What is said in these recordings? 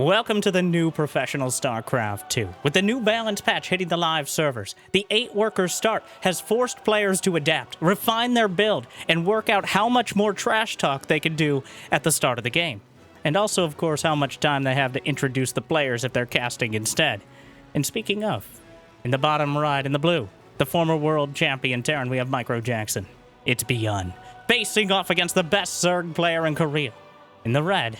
Welcome to the new professional StarCraft 2. With the new balance patch hitting the live servers, the 8-worker start has forced players to adapt, refine their build, and work out how much more trash talk they can do at the start of the game. And also, of course, how much time they have to introduce the players if they're casting instead. And speaking of, in the bottom right in the blue, the former world champion Terran, we have Micro Jackson. It's begun, facing off against the best Zerg player in Korea. In the red,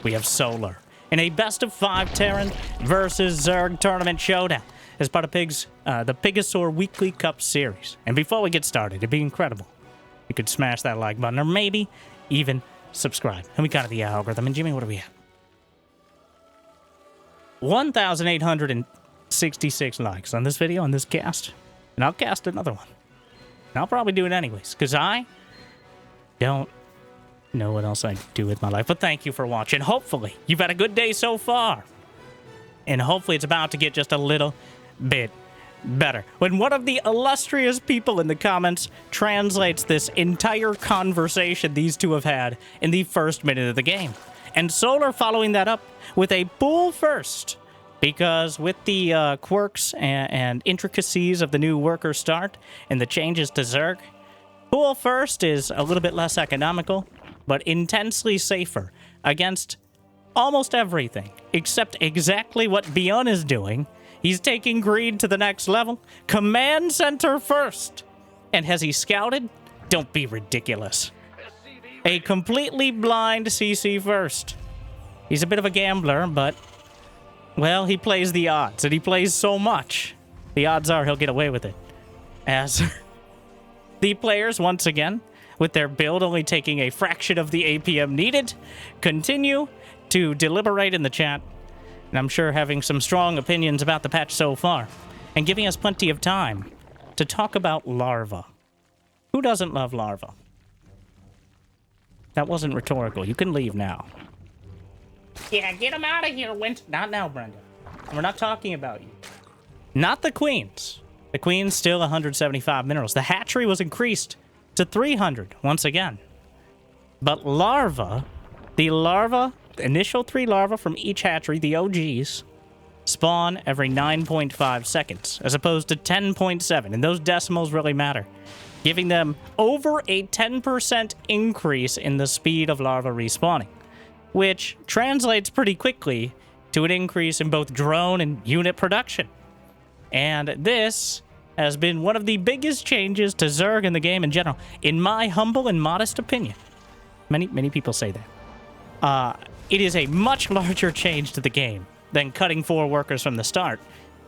we have Solar. In a best-of-5 Terran versus Zerg tournament showdown as part of the Pigasaur Weekly Cup Series. And before we get started, it'd be incredible. You could smash that like button or maybe even subscribe. And we got the algorithm. And Jimmy, what are we at? 1,866 likes on this video, on this cast. And I'll cast another one. And I'll probably do it anyways, because I don't know what else I do with my life. But thank you for watching. Hopefully, you've had a good day so far. And hopefully it's about to get just a little bit better. When one of the illustrious people in the comments translates this entire conversation these two have had in the first minute of the game. And Solar following that up with a pool first. Because with the quirks and intricacies of the new worker start and the changes to Zerg, pool first is a little bit less economical, but intensely safer against almost everything, except exactly what Beyond is doing. He's taking greed to the next level. Command center first. And has he scouted? Don't be ridiculous. A completely blind CC first. He's a bit of a gambler, but, well, he plays the odds, and he plays so much. The odds are he'll get away with it. As the players, once again, with their build only taking a fraction of the APM needed, continue to deliberate in the chat, and I'm sure having some strong opinions about the patch so far, and giving us plenty of time to talk about larva. Who doesn't love larva? That wasn't rhetorical. You can leave now. Yeah, get him out of here, Not now, Brenda. We're not talking about you. Not the queens. The queens still 175 minerals. The hatchery was increased to 300 once again. But larva, the initial 3 larvae from each hatchery, the OGs, spawn every 9.5 seconds, as opposed to 10.7, and those decimals really matter, giving them over a 10% increase in the speed of larva respawning, which translates pretty quickly to an increase in both drone and unit production. And this has been one of the biggest changes to Zerg in the game in general, in my humble and modest opinion. Many people say that. It is a much larger change to the game than cutting 4 workers from the start.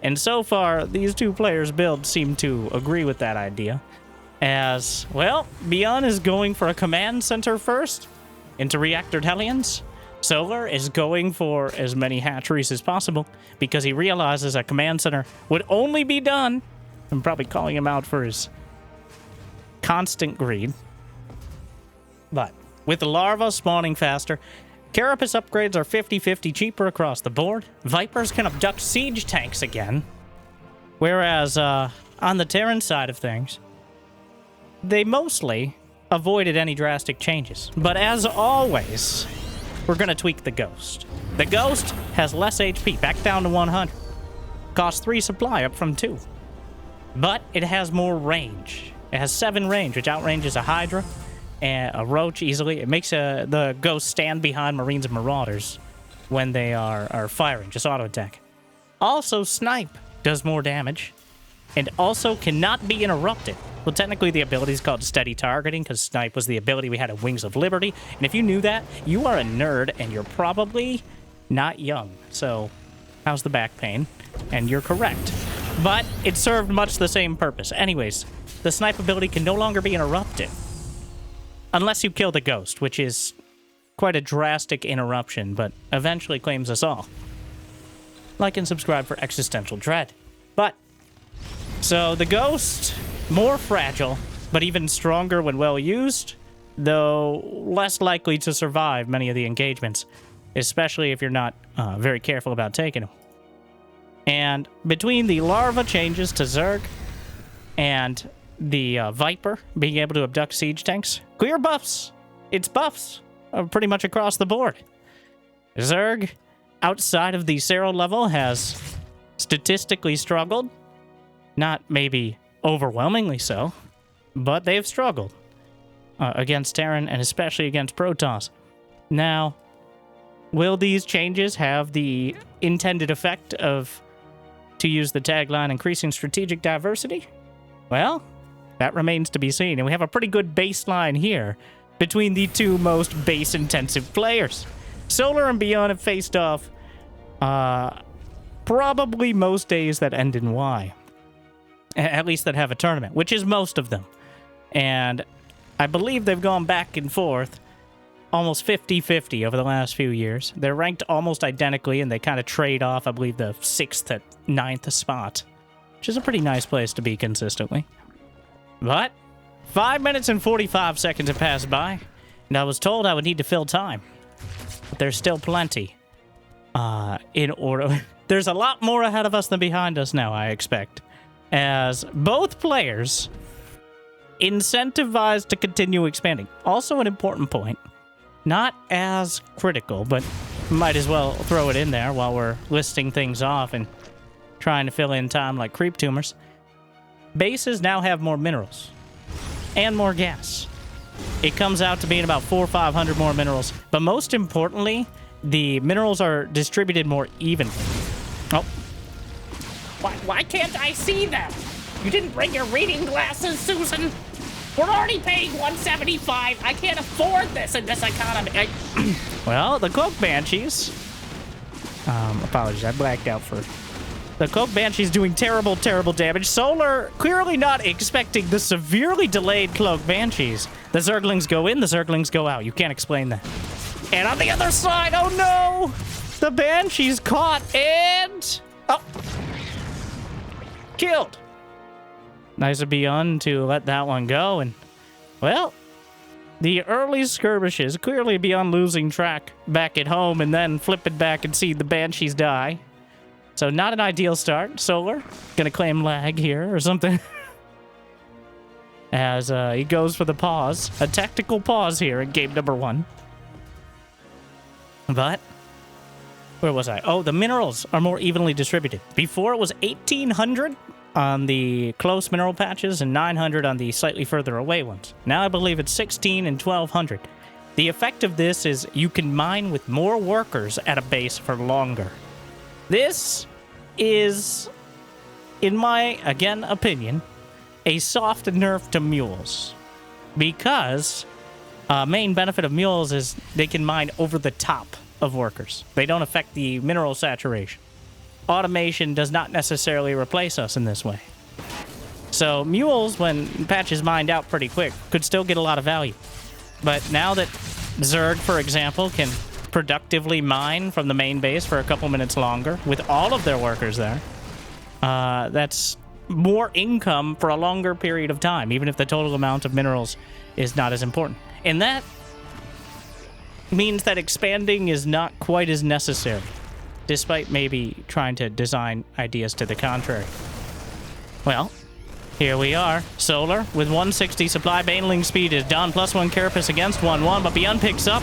And so far, these two players' builds seem to agree with that idea. As, well, Beyond is going for a command center first into reactor Hellions. Solar is going for as many hatcheries as possible because he realizes a command center would only be done. I'm probably calling him out for his constant greed. But with the larva spawning faster, Carapace upgrades are 50-50 cheaper across the board. Vipers can abduct siege tanks again. Whereas on the Terran side of things, they mostly avoided any drastic changes. But as always, we're going to tweak the Ghost. The Ghost has less HP, back down to 100. Costs 3 supply, up from 2. But it has more range. It has 7 range, which outranges a Hydra and a Roach easily. It makes the Ghost stand behind Marines and Marauders when they are firing, just auto attack. Also, Snipe does more damage, and also cannot be interrupted. Well, technically the ability is called Steady Targeting, because Snipe was the ability we had in Wings of Liberty. And if you knew that, you are a nerd, and you're probably not young. So, how's the back pain? And you're correct. But it served much the same purpose. Anyways, the Snipe ability can no longer be interrupted unless you kill the Ghost, which is quite a drastic interruption, but eventually claims us all. Like and subscribe for Existential Dread. But, so the Ghost, more fragile, but even stronger when well used, though less likely to survive many of the engagements, especially if you're not very careful about taking them. And between the larva changes to Zerg and the Viper being able to abduct siege tanks, clear buffs. It's buffs pretty much across the board. Zerg outside of the Zero level has statistically struggled. Not maybe overwhelmingly so, but they've struggled against Terran and especially against Protoss. Now, will these changes have the intended effect of, to use the tagline, increasing strategic diversity? Well, that remains to be seen, and we have a pretty good baseline here between the two most base-intensive players. Solar and Beyond have faced off probably most days that end in Y. At least that have a tournament, which is most of them. And I believe they've gone back and forth almost 50-50 over the last few years. They're ranked almost identically, and they kind of trade off, I believe, the 6th to 9th spot, which is a pretty nice place to be consistently. But 5 minutes and 45 seconds have passed by, and I was told I would need to fill time. But there's still plenty in order. There's a lot more ahead of us than behind us now, I expect, as both players incentivized to continue expanding. Also an important point, not as critical, but might as well throw it in there while we're listing things off and trying to fill in time like creep tumors. Bases now have more minerals and more gas. It comes out to being about 400 or 500 more minerals, but most importantly, the minerals are distributed more evenly. Oh. Why can't I see them? You didn't bring your reading glasses, Susan? We're already paying $175. I can't afford this in this economy. Well, the Cloak Banshees... apologies, I blacked out for... The Cloak Banshee's doing terrible, terrible damage. Solar clearly not expecting the severely delayed Cloak Banshees. The Zerglings go in, the Zerglings go out. You can't explain that. And on the other side, oh no! The Banshee's caught and... Oh! Killed. Nice of Beyond to let that one go, and, well, the early skirmishes, clearly Beyond losing track back at home and then flipping back and see the Banshees die. So not an ideal start. Solar gonna claim lag here or something. As he goes for the pause. A tactical pause here in game number 1. But, where was I? Oh, the minerals are more evenly distributed. Before it was 1,800 on the close mineral patches and 900 on the slightly further away ones. Now I believe it's 16 and 1,200. The effect of this is you can mine with more workers at a base for longer. This is, in my, again, opinion, a soft nerf to mules. Because main benefit of mules is they can mine over the top of workers. They don't affect the mineral saturation. Automation does not necessarily replace us in this way. So mules, when patches mined out pretty quick, could still get a lot of value. But now that Zerg, for example, can productively mine from the main base for a couple minutes longer with all of their workers there, that's more income for a longer period of time, even if the total amount of minerals is not as important. And that means that expanding is not quite as necessary, despite maybe trying to design ideas to the contrary. Well, here we are. Solar with 160 supply. Baneling speed is done. +1 carapace against 1-1, but Beyond picks up.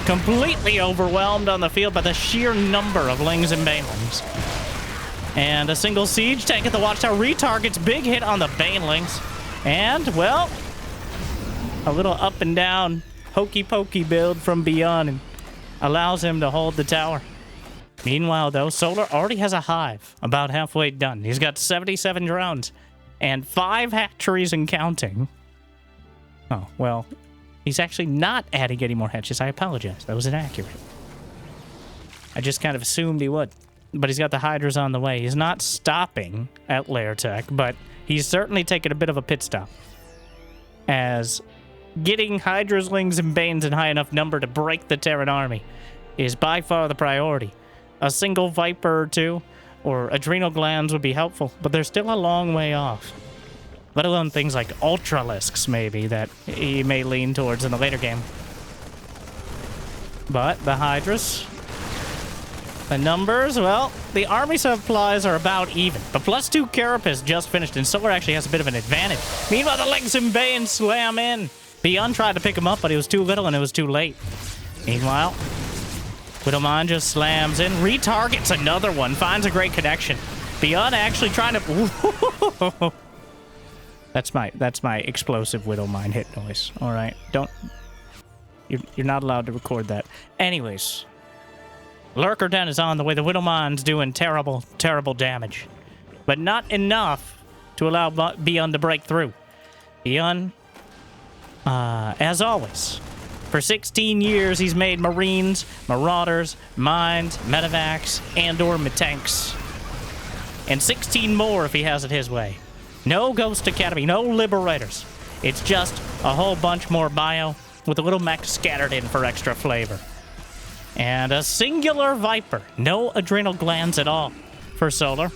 Completely overwhelmed on the field by the sheer number of Lings and Banelings. And a single siege tank at the watchtower retargets. Big hit on the Banelings. And, well, a little up and down hokey-pokey build from Beyond and allows him to hold the tower. Meanwhile, though, Solar already has a hive about halfway done. He's got 77 drones and 5 hatcheries and counting. Oh, well, he's actually not adding any more hatches. I apologize. That was inaccurate. I just kind of assumed he would. But he's got the hydras on the way. He's not stopping at Lair Tech, but he's certainly taken a bit of a pit stop. As getting hydras, lings, and banes in high enough number to break the Terran army is by far the priority. A single Viper or two, or adrenal glands would be helpful, but they're still a long way off. Let alone things like Ultralisks, maybe, that he may lean towards in the later game. But the Hydras, the numbers, well, the army supplies are about even. The +2 Carapace just finished, and Solar actually has a bit of an advantage. Meanwhile, the Lings and Bane slam in. Beyond tried to pick him up, but he was too little and it was too late. Meanwhile, Widowmine just slams in, retargets another one, finds a great connection. Beyond actually trying to... That's my explosive Widowmine hit noise. All right, don't... You're not allowed to record that. Anyways, Lurker Den is on the way. The Widowmine's doing terrible, terrible damage. But not enough to allow Beyond to break through. Beyond, as always, for 16 years, he's made Marines, Marauders, Mines, Medevacs, and/or Tanks. And 16 more if he has it his way. No Ghost Academy, no Liberators. It's just a whole bunch more bio with a little mech scattered in for extra flavor. And a singular Viper. No adrenal glands at all for Solar,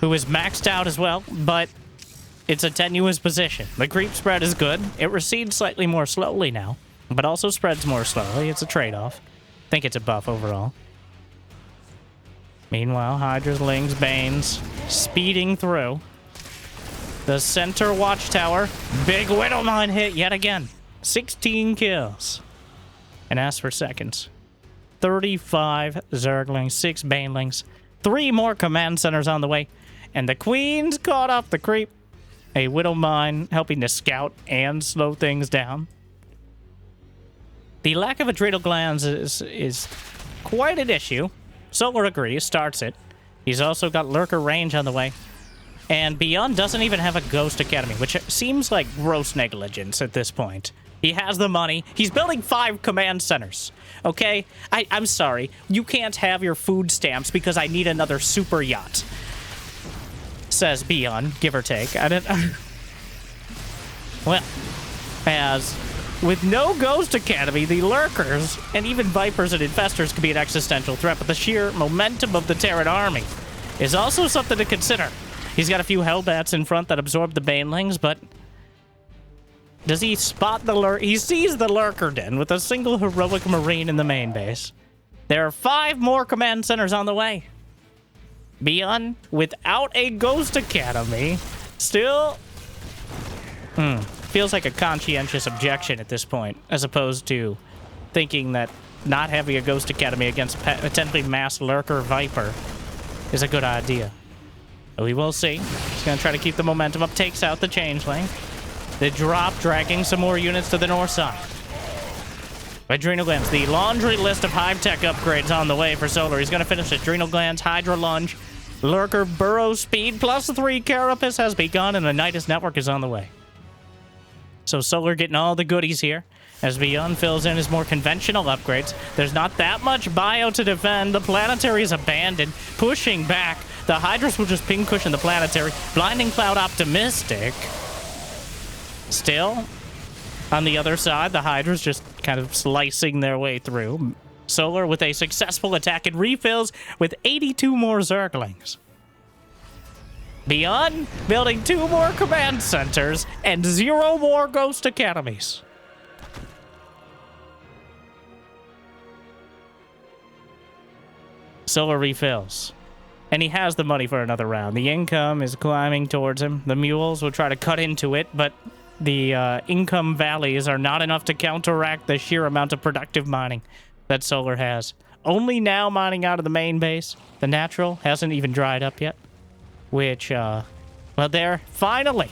who is maxed out as well, but it's a tenuous position. The creep spread is good. It recedes slightly more slowly now, but also spreads more slowly. It's a trade-off. I think it's a buff overall. Meanwhile, Hydras, Lings, Banes speeding through. The center watchtower. Big Widowmine hit yet again. 16 kills. And as for seconds, 35 Zerglings, 6 Banelings, 3 more command centers on the way, and the Queen's caught up the creep. A Widowmine helping to scout and slow things down. The lack of adrenal glands is quite an issue. Solar agrees, starts it. He's also got Lurker range on the way. And Beyond doesn't even have a Ghost Academy, which seems like gross negligence at this point. He has the money. He's building 5 command centers. Okay? I'm sorry. You can't have your food stamps because I need another super yacht. Says Beyond, give or take. Well, as with no Ghost Academy, the Lurkers and even Vipers and Infestors could be an existential threat, but the sheer momentum of the Terran army is also something to consider. He's got a few Hellbats in front that absorb the Banelings, but does he spot the Lurker? He sees the Lurker Den with a single heroic Marine in the main base. There are 5 more command centers on the way. Beyond, without a Ghost Academy, still feels like a conscientious objection at this point, as opposed to thinking that not having a Ghost Academy against potentially mass Lurker Viper is a good idea. We will see. He's going to try to keep the momentum up, takes out the Changeling. The drop dragging some more units to the north side. Adrenal Glands, the laundry list of hive tech upgrades on the way for Solar. He's going to finish Adrenal Glands, Hydra Lunge, Lurker Burrow Speed, plus 3 Carapace has begun, and the Nidus Network is on the way. So Solar getting all the goodies here. As Beyond fills in his more conventional upgrades, there's not that much bio to defend. The Planetary is abandoned, pushing back. The Hydras will just ping cushion the Planetary. Blinding Cloud optimistic. Still, on the other side, the Hydras just kind of slicing their way through. Solar with a successful attack and refills with 82 more Zerglings. Beyond building 2 more command centers and 0 more Ghost Academies. Solar refills. And he has the money for another round. The income is climbing towards him. The mules will try to cut into it, but the income valleys are not enough to counteract the sheer amount of productive mining that Solar has. Only now mining out of the main base. The natural hasn't even dried up yet. Which, well, there, finally,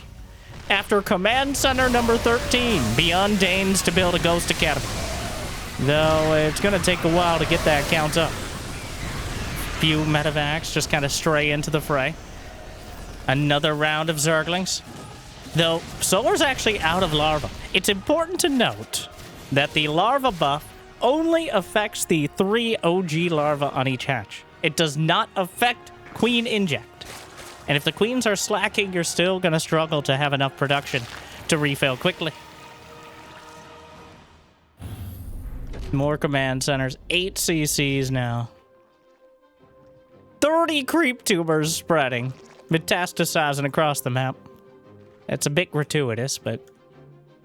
after command center number 13, Beyond deigns to build a Ghost Academy. Though it's going to take a while to get that count up. Few medevacs just kind of stray into the fray. Another round of Zerglings. Though Solar's actually out of larva. It's important to note that the larva buff only affects the 3 OG larva on each hatch. It does not affect Queen Inject. And if the Queens are slacking, you're still going to struggle to have enough production to refill quickly. More command centers. 8 CCs now. 30 creep tumors spreading, metastasizing across the map. It's a bit gratuitous, but,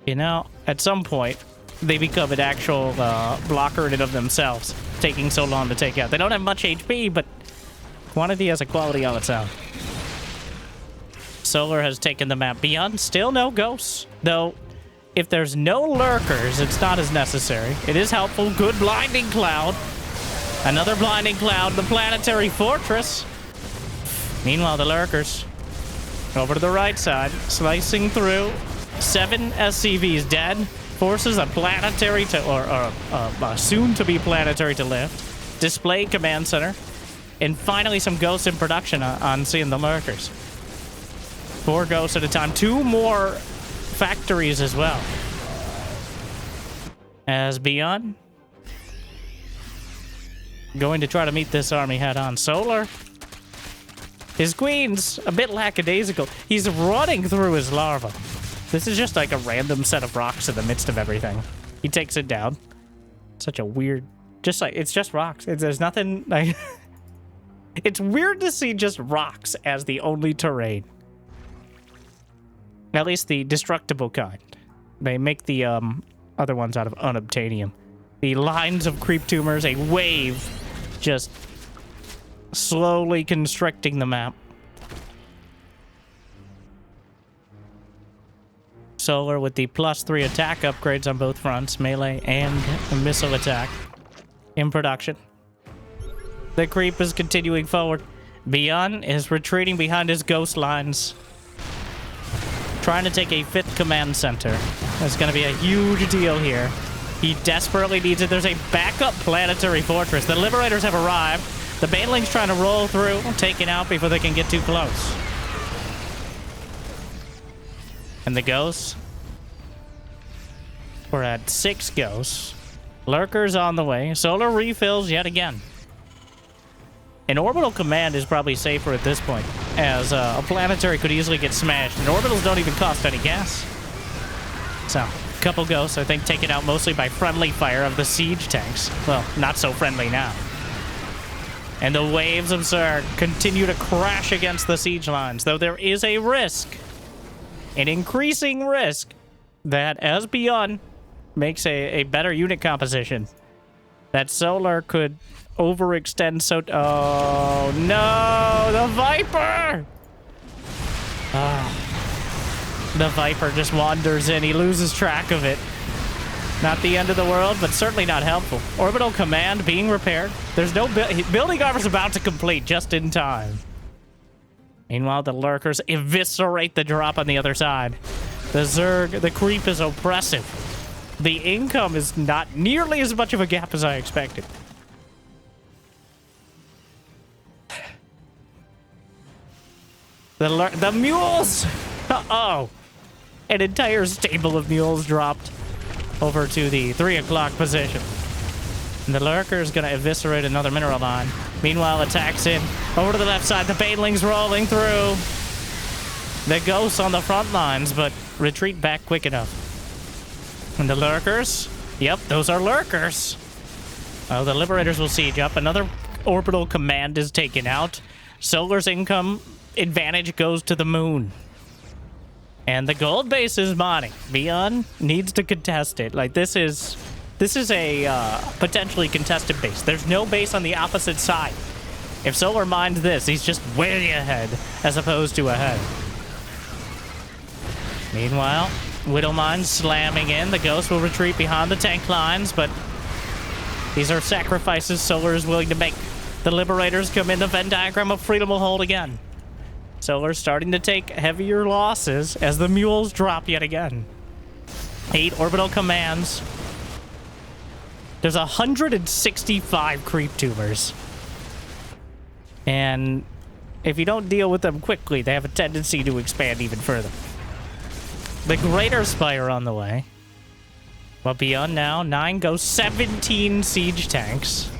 you know, at some point, they become an actual blocker in and of themselves, taking so long to take out. They don't have much HP, but quantity has a quality on its own. Solar has taken the map. Beyond, still no ghosts. Though, if there's no lurkers, it's not as necessary. It is helpful. Good blinding cloud. Another blinding cloud, the planetary fortress. Meanwhile, the lurkers over to the right side, slicing through. 7 SCVs dead. Forces a planetary to, or soon to be planetary to lift. Display command center. And finally, some ghosts in production on seeing the lurkers. 4 ghosts at a time. 2 more factories as well. As Beyond going to try to meet this army head on. Solar. His queen's a bit lackadaisical. He's running through his larva. This is just like a random set of rocks in the midst of everything. He takes it down. Such a weird... Just like... It's just rocks. There's nothing... like. It's weird to see just rocks as the only terrain. At least the destructible kind. They make the other ones out of unobtainium. The lines of creep tumors, a wave, just slowly constricting the map. Solar with the +3 attack upgrades on both fronts, melee and missile attack in production. The creep is continuing forward. Beyond is retreating behind his ghost lines, trying to take a 5th command center. That's going to be a huge deal here. He desperately needs it. There's a backup planetary fortress. The Liberators have arrived. The Banelings trying to roll through, taken out before they can get too close. And the ghosts? We're at 6 ghosts. Lurkers on the way. Solar refills yet again. An orbital command is probably safer at this point, as a planetary could easily get smashed, and orbitals don't even cost any gas. So, a couple ghosts, I think, taken out mostly by friendly fire of the siege tanks. Well, not so friendly now. And the waves of Zerg continue to crash against the siege lines, though there is a risk, an increasing risk, that as Beyond makes a better unit composition, that Solar could overextend so... Oh, no! The Viper! The Viper just wanders in. He loses track of it. Not the end of the world, but certainly not helpful. Orbital command being repaired. There's no... Building armor's about to complete just in time. Meanwhile, the lurkers eviscerate the drop on the other side. The Zerg, the creep is oppressive. The income is not nearly as much of a gap as I expected. The mules! Uh-oh. An entire stable of mules dropped over to the 3 o'clock position. And the lurker is going to eviscerate another mineral line. Meanwhile, attacks in. Over to the left side, the banelings rolling through. The ghosts on the front lines, but retreat back quick enough. And the lurkers? Yep, those are lurkers. Oh, the Liberators will siege up. Another orbital command is taken out. Solar's income advantage goes to the moon. And the gold base is mining. Beyond needs to contest it. Like, this is a potentially contested base. There's no base on the opposite side. If Solar mines this, he's just way ahead as opposed to ahead. Meanwhile, Widow Mine slamming in. The Ghost will retreat behind the tank lines, but these are sacrifices Solar is willing to make. The Liberators come in. The Venn diagram of freedom will hold again. Solar starting to take heavier losses as the mules drop yet again. 8 orbital commands. There's 165 creep tumors. And if you don't deal with them quickly, they have a tendency to expand even further. The Greater Spire on the way. But beyond now, 9 goes 17 siege tanks.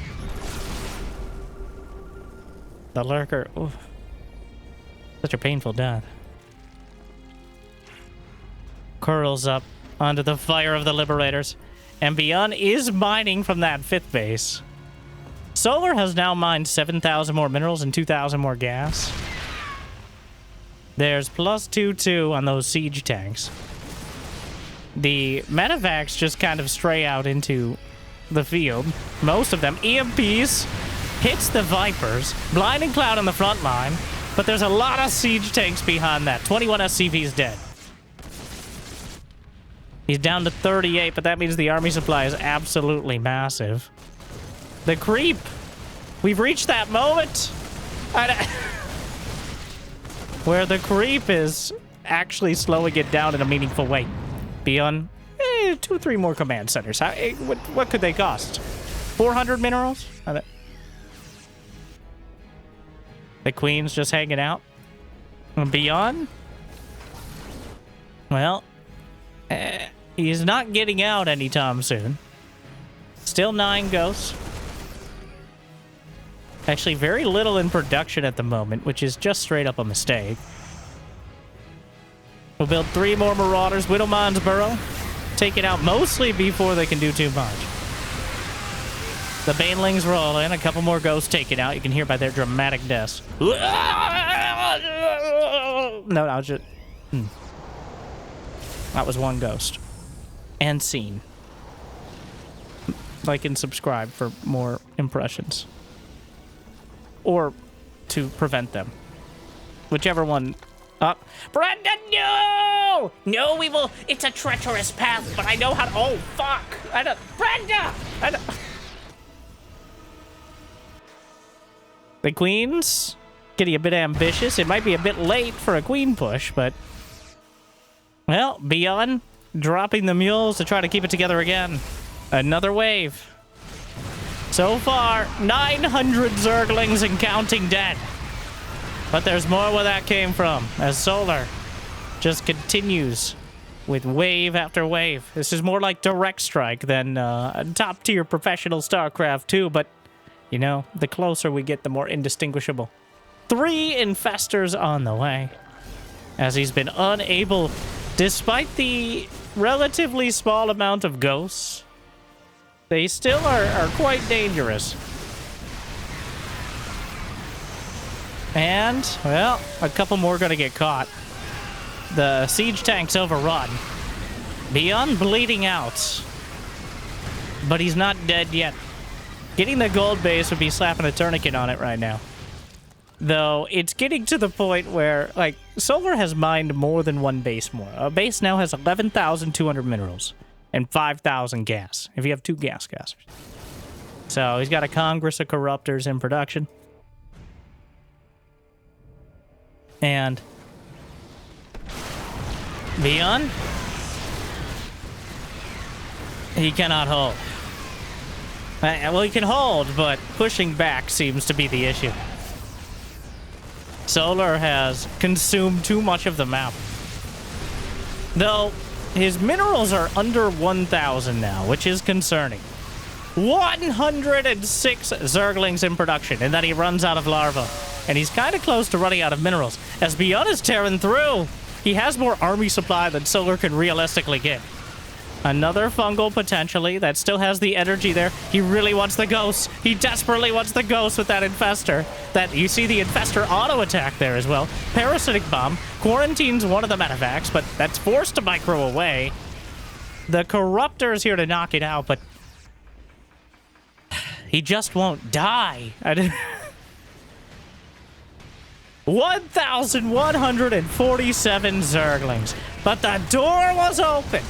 The Lurker... Oof. Such a painful death. Curls up onto the fire of the Liberators. And Beyond is mining from that 5th base. Solar has now mined 7,000 more minerals and 2,000 more gas. There's +2/2 on those siege tanks. The medevacs just kind of stray out into the field. Most of them. EMPs hits the Vipers. Blinding Cloud on the front line. But there's a lot of siege tanks behind that. 21 SCVs dead. He's down to 38, but that means the army supply is absolutely massive. The creep We've reached that moment where the creep is actually slowing it down in a meaningful way. Beyond 2-3 more command centers. What could they cost? 400 minerals? The queen's just hanging out. Beyond? Well, he's not getting out anytime soon. Still 9 ghosts. Actually, very little in production at the moment, which is just straight up a mistake. We'll build 3 more Marauders. Widowmine's Burrow. Take it out mostly before they can do too much. The Banelings roll in. A couple more ghosts taken out. You can hear by their dramatic deaths. No, I was just... That was 1 ghost. And scene. Like and subscribe for more impressions. Or to prevent them. Whichever one... Brenda, no! No, we will... It's a treacherous path, but I know how to... Oh, fuck! Brenda! The queen's getting a bit ambitious. It might be a bit late for a queen push, but... Well, Beyond dropping the mules to try to keep it together again. Another wave. So far, 900 Zerglings and counting dead. But there's more where that came from, as Solar just continues with wave after wave. This is more like Direct Strike than top-tier professional StarCraft 2, but, you know, the closer we get, the more indistinguishable. 3 infestors on the way, as he's been unable, despite the relatively small amount of ghosts, they still are quite dangerous. And, well, a couple more gonna get caught. The siege tank's overrun. Beyond bleeding out. But he's not dead yet. Getting the gold base would be slapping a tourniquet on it right now. Though, it's getting to the point where, like, Solar has mined more than 1 base more. A base now has 11,200 minerals. And 5,000 gas, if you have 2 gas casters. So, he's got a Congress of Corruptors in production. And Beyond, he cannot hold. Well, he can hold, but pushing back seems to be the issue. Solar has consumed too much of the map. Though, his minerals are under 1,000 now, which is concerning. 106 Zerglings in production, and then he runs out of larvae. And he's kind of close to running out of minerals. As Beyond is tearing through, he has more army supply than Solar can realistically get. Another fungal, potentially, that still has the energy there. He really wants the ghosts. He desperately wants the ghosts with that infestor. That you see the infestor auto-attack there as well. Parasitic bomb. Quarantine's one of the medevacs, but that's forced to micro away. The Corruptor is here to knock it out, but... he just won't die. 1,147 Zerglings. But the door was open.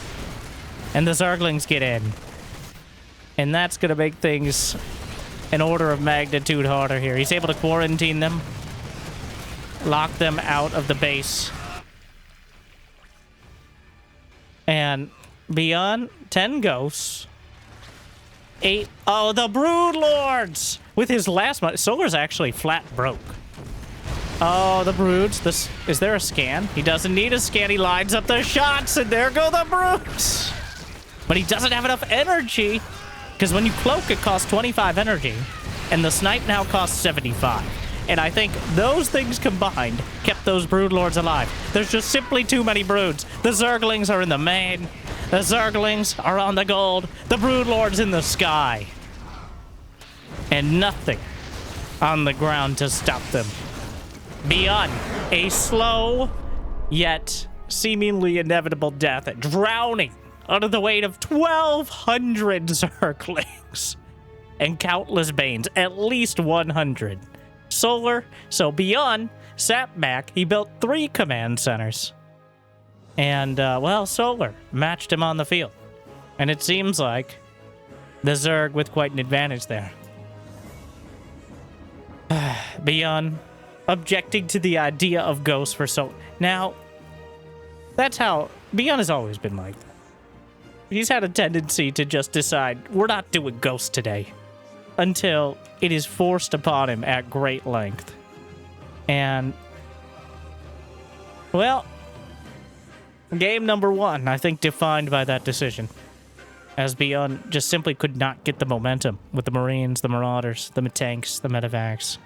And the Zerglings get in. And that's going to make things an order of magnitude harder here. He's able to quarantine them. Lock them out of the base. And Beyond, 10 ghosts. 8... Oh, the Brood Lords! With his last... Solar's actually flat broke. Oh, the Broods. Is there a scan? He doesn't need a scan. He lines up the shots, and there go the Broods! But he doesn't have enough energy, because when you cloak, it costs 25 energy, and the snipe now costs 75. And I think those things combined kept those Broodlords alive. There's just simply too many Broods. The Zerglings are in the main. The Zerglings are on the gold. The Broodlords in the sky. And nothing on the ground to stop them. Beyond a slow, yet seemingly inevitable death, drowning under the weight of 1,200 Zerglings and countless Banes, at least 100. Solar, so Beyond, sat back. He built 3 command centers. And, well, Solar matched him on the field. And it seems like the Zerg with quite an advantage there. beyond objecting to the idea of ghosts for so... Now, that's how... Beyond has always been like that. He's had a tendency to just decide, we're not doing ghosts today, until it is forced upon him at great length. And, well, game number 1, I think, defined by that decision. As Beyond just simply could not get the momentum with the Marines, the Marauders, the tanks, the medevacs.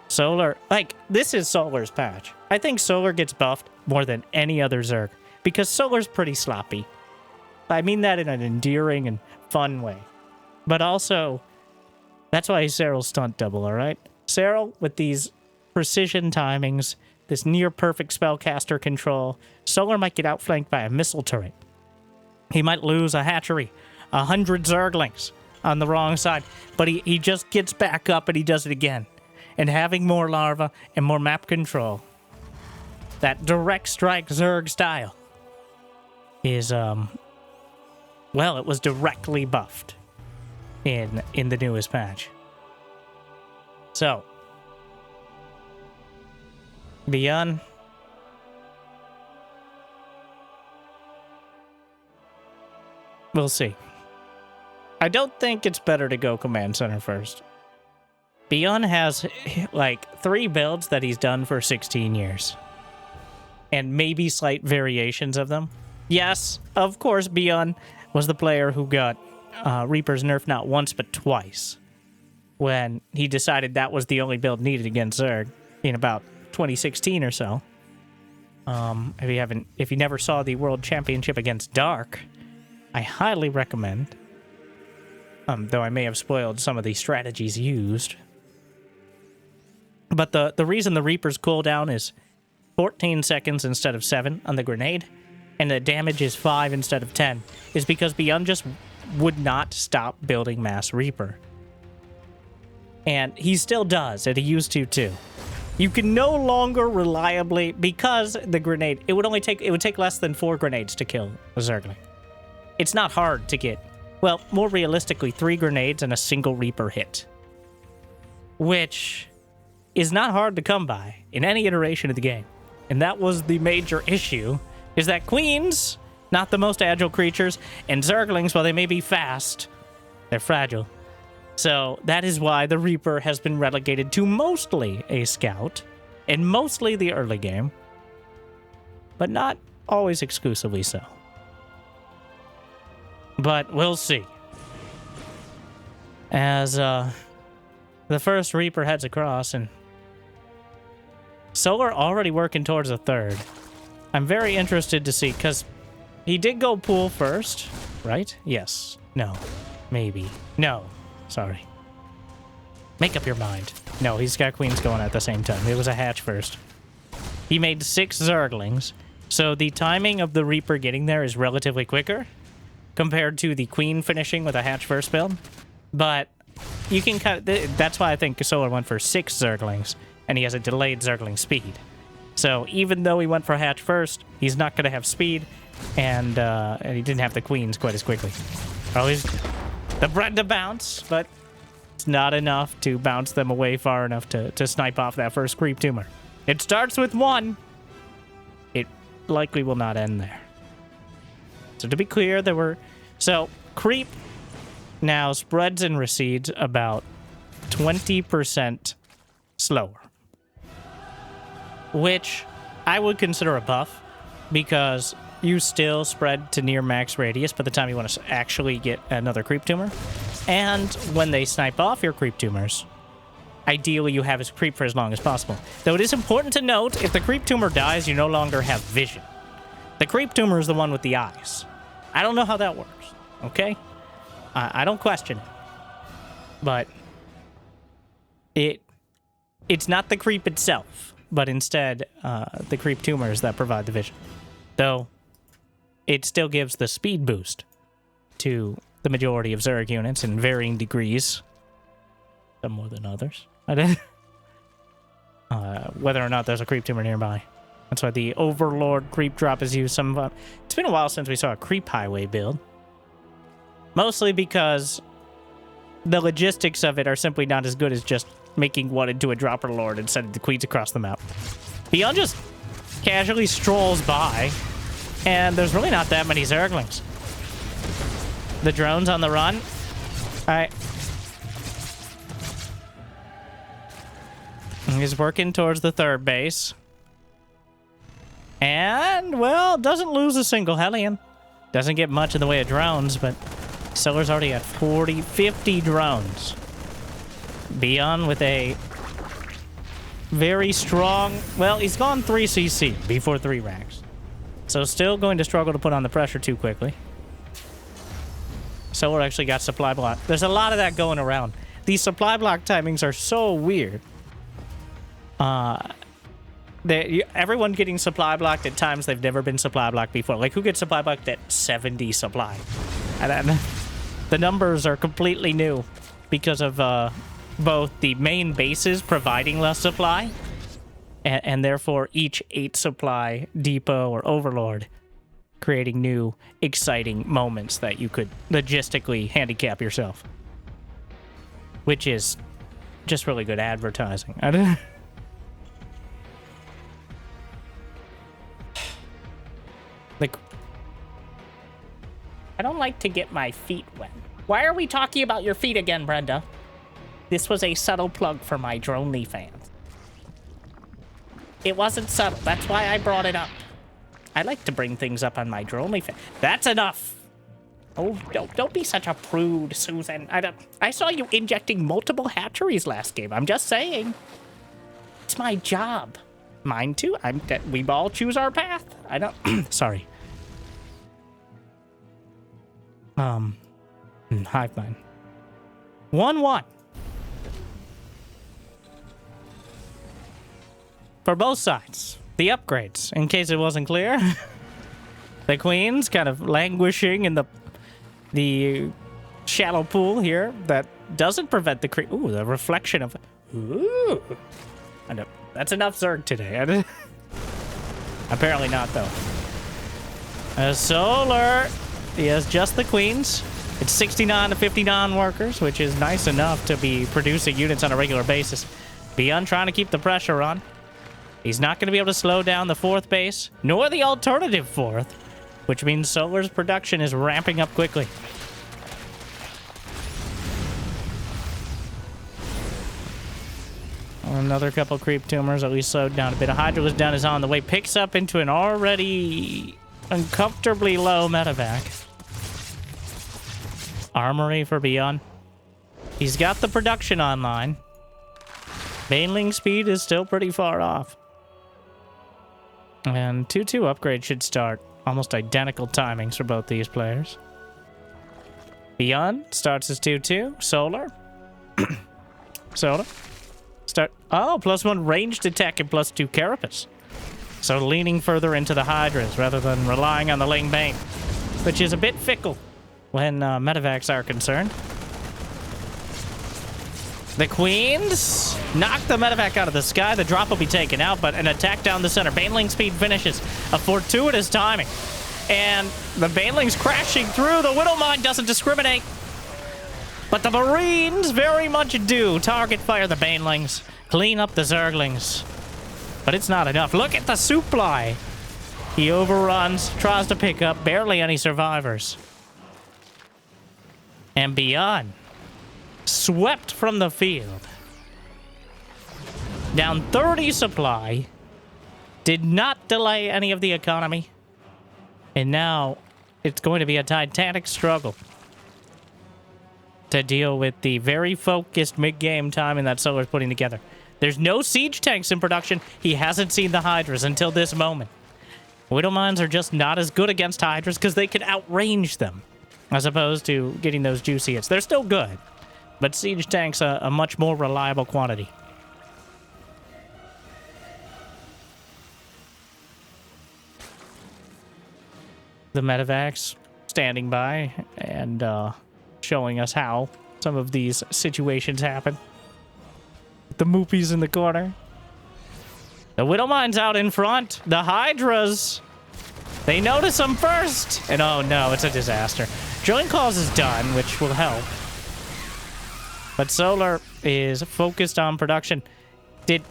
Solar, like, this is Solar's patch. I think Solar gets buffed more than any other Zerg, because Solar's pretty sloppy. I mean that in an endearing and fun way. But also, that's why he's Cyril's stunt double, alright? Cyril, with these precision timings, this near-perfect spellcaster control, Solar might get outflanked by a missile turret. He might lose a hatchery, 100 Zerglings on the wrong side, but he just gets back up and he does it again. And having more larva and more map control, that direct strike Zerg style, is, well, it was directly buffed in the newest patch. So, Beyond... We'll see. I don't think it's better to go Command Center first. Beyond has, like, 3 builds that he's done for 16 years. And maybe slight variations of them. Yes, of course, Beyond was the player who got Reaper's nerf not once, but twice. When he decided that was the only build needed against Zerg in about 2016 or so. If you never saw the World Championship against Dark, I highly recommend. Though I may have spoiled some of the strategies used. But the reason the Reaper's cooldown is 14 seconds instead of 7 on the grenade, and the damage is 5 instead of 10, is because Beyond just would not stop building Mass Reaper. And he still does, and he used to too. You can no longer reliably, because the grenade, it would take less than 4 grenades to kill a Zergling. It's not hard to get, well, more realistically, 3 grenades and a single Reaper hit. Which is not hard to come by in any iteration of the game. And that was the major issue, is that Queens, not the most agile creatures, and Zerglings, while they may be fast, they're fragile. So that is why the Reaper has been relegated to mostly a scout, and mostly the early game, but not always exclusively so. But we'll see. As the first Reaper heads across, and Solar already working towards a third. I'm very interested to see, because he did go pool first, right? Yes. No. Maybe. No. Sorry. Make up your mind. No, he's got Queens going at the same time. It was a hatch first. He made 6 Zerglings, so the timing of the Reaper getting there is relatively quicker compared to the Queen finishing with a hatch first build. But you can kind of, that's why I think Solar went for 6 Zerglings, and he has a delayed Zergling speed. So even though he went for hatch first, he's not going to have speed, and he didn't have the Queens quite as quickly. Always the bread to bounce, but it's not enough to bounce them away far enough to snipe off that first creep tumor. It starts with 1. It likely will not end there. So to be clear, there were... So, creep now spreads and recedes about 20% slower. Which I would consider a buff, because you still spread to near max radius by the time you want to actually get another creep tumor. And when they snipe off your creep tumors, ideally you have his creep for as long as possible. Though it is important to note, if the creep tumor dies, you no longer have vision. The creep tumor is the one with the eyes. I don't know how that works, okay? I don't question it. But it's not the creep itself, but instead the creep tumors that provide the vision. Though it still gives the speed boost to the majority of Zerg units in varying degrees. Some more than others. Whether or not there's a creep tumor nearby. That's why the Overlord creep drop is used. It's been a while since we saw a creep highway build. Mostly because the logistics of it are simply not as good as just making one into a dropper lord and sending the queens across the map. Beyond just casually strolls by, and there's really not that many Zerglings. The drone's on the run. Alright. He's working towards the third base. And, well, doesn't lose a single Hellion. Doesn't get much in the way of drones, but Solar's already at 50 drones. Beyond with a very strong... Well, he's gone 3 CC before 3 ranks. So still going to struggle to put on the pressure too quickly. Solar actually got supply block. There's a lot of that going around. These supply block timings are so weird. Everyone getting supply blocked at times they've never been supply blocked before. Like, who gets supply blocked at 70 supply? And then the numbers are completely new because of both the main bases providing less supply and therefore each 8 supply depot or overlord creating new exciting moments that you could logistically handicap yourself. Which is just really good advertising. Like, I don't like to get my feet wet. Why are we talking about your feet again, Brenda? This was a subtle plug for my Dronely fans. It wasn't subtle. That's why I brought it up. I like to bring things up on my Dronely fans. That's enough. Oh, don't be such a prude, Susan. I saw you injecting multiple hatcheries last game. I'm just saying. It's my job. Mine too. We all choose our path. I don't... Sorry. Hive mind. 1-1. For both sides. The upgrades, in case it wasn't clear. The queens kind of languishing in the shallow pool here that doesn't prevent the creep. Ooh, the reflection of... Ooh. I know. That's enough Zerg today. Apparently not, though. Solar... He has just the queens. It's 69 to 59 workers, which is nice enough to be producing units on a regular basis. Beyond trying to keep the pressure on. He's not going to be able to slow down the 4th base, nor the alternative 4th, which means Solar's production is ramping up quickly. Another couple creep tumors, at least slowed down a bit. A Hydralisk down is on the way. Picks up into an already uncomfortably low medevac. Armory for Beyond. He's got the production online. Baneling speed is still pretty far off. And 2-2 upgrade should start. Almost identical timings for both these players. Beyond starts as 2-2. Solar. Solar. Start. Oh, +1 ranged attack and +2 carapace. So leaning further into the Hydras rather than relying on the Ling Bane, which is a bit fickle when medevacs are concerned. The queens knock the medevac out of the sky. The drop will be taken out, but an attack down the center. Baneling speed finishes. A fortuitous timing. And the Banelings crashing through. The Widowmine doesn't discriminate. But the Marines very much do. Target fire the Banelings. Clean up the Zerglings. But it's not enough. Look at the supply. He overruns, tries to pick up barely any survivors. And Beyond. Swept from the field. Down 30 supply. Did not delay any of the economy. And now it's going to be a titanic struggle to deal with the very focused mid-game timing that Solar's putting together. There's no siege tanks in production. He hasn't seen the Hydras until this moment. Widowmines are just not as good against Hydras because they can outrange them, as opposed to getting those juicy hits. They're still good, but siege tanks are a much more reliable quantity. The medevacs standing by and showing us how some of these situations happen. The moopies in the corner. The Widowmine's out in front. The Hydras, they notice them first. And oh no, it's a disaster. Drilling Calls is done, which will help. But Solar is focused on production. Did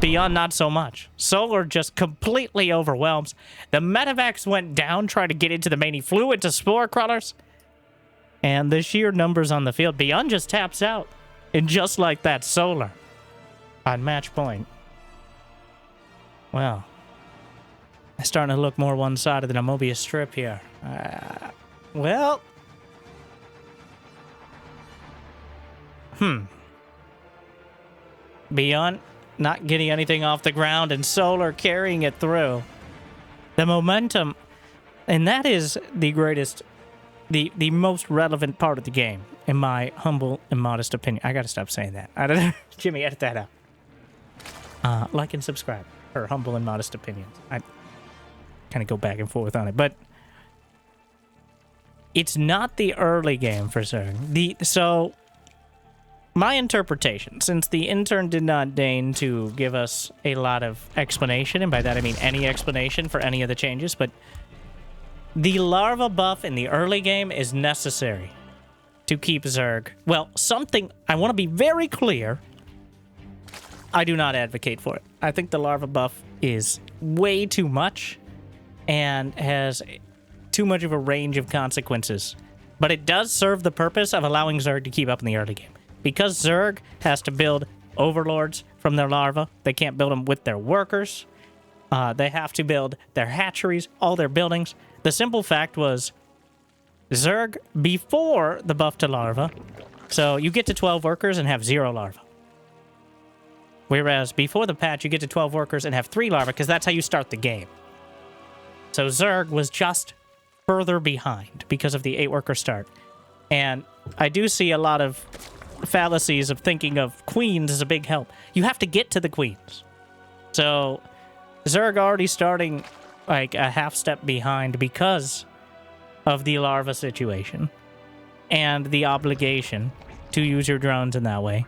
Beyond not so much. Solar just completely overwhelms. The medevacs went down trying to get into the main. He flew into spore crawlers. And the sheer numbers on the field. Beyond just taps out. And just like that, Solar on match point. Well, it's starting to look more one-sided than a Mobius strip here. Well. Beyond not getting anything off the ground and Solar carrying it through. The momentum, and that is the greatest, the most relevant part of the game, in my humble and modest opinion. I gotta stop saying that. I don't know. Jimmy, edit that out. Like and subscribe for humble and modest opinions. I kind of go back and forth on it, but it's not the early game for Zerg. So my interpretation, since the intern did not deign to give us a lot of explanation, and by that I mean any explanation for any of the changes, but the larva buff in the early game is necessary to keep Zerg. Well, something, I want to be very clear, I do not advocate for it. I think the larva buff is way too much and has too much of a range of consequences. But it does serve the purpose of allowing Zerg to keep up in the early game. Because Zerg has to build overlords from their larvae, they can't build them with their workers. They have to build their hatcheries, all their buildings. The simple fact was, Zerg, before the buff to larva, so you get to 12 workers and have 0 larvae. Whereas before the patch, you get to 12 workers and have 3 larvae, because that's how you start the game. So Zerg was just further behind because of the 8-worker start. And I do see a lot of fallacies of thinking of queens as a big help. You have to get to the queens. So Zerg already starting like a half step behind because of the larva situation and the obligation to use your drones in that way.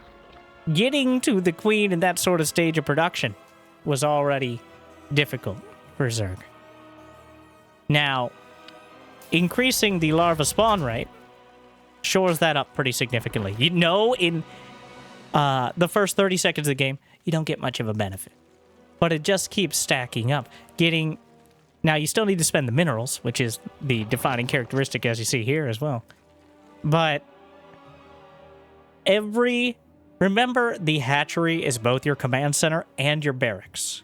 Getting to the queen in that sort of stage of production was already difficult for Zerg. Now, increasing the larva spawn rate shores that up pretty significantly. You know, in the first 30 seconds of the game, you don't get much of a benefit. But it just keeps stacking up. Now, you still need to spend the minerals, which is the defining characteristic, as you see here as well. But remember, the hatchery is both your command center and your barracks.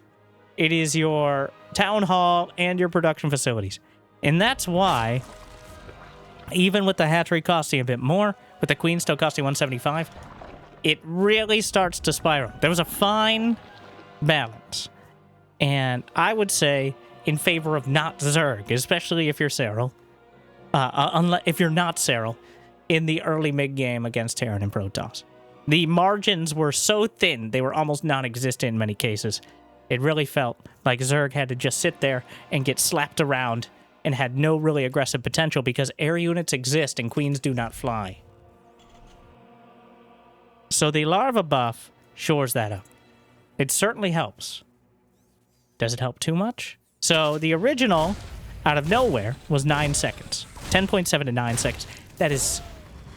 It is your town hall and your production facilities. And that's why, even with the hatchery costing a bit more, with the queen still costing 175, it really starts to spiral. There was a fine balance. And I would say in favor of not Zerg, especially if you're Cyril. If you're not Cyril, in the early mid-game against Terran and Protoss. The margins were so thin, they were almost non-existent in many cases. It really felt like Zerg had to just sit there and get slapped around and had no really aggressive potential because air units exist and queens do not fly. So the larva buff shores that up. It certainly helps. Does it help too much? So the original, out of nowhere, was 9 seconds. 10.7 to 9 seconds. That is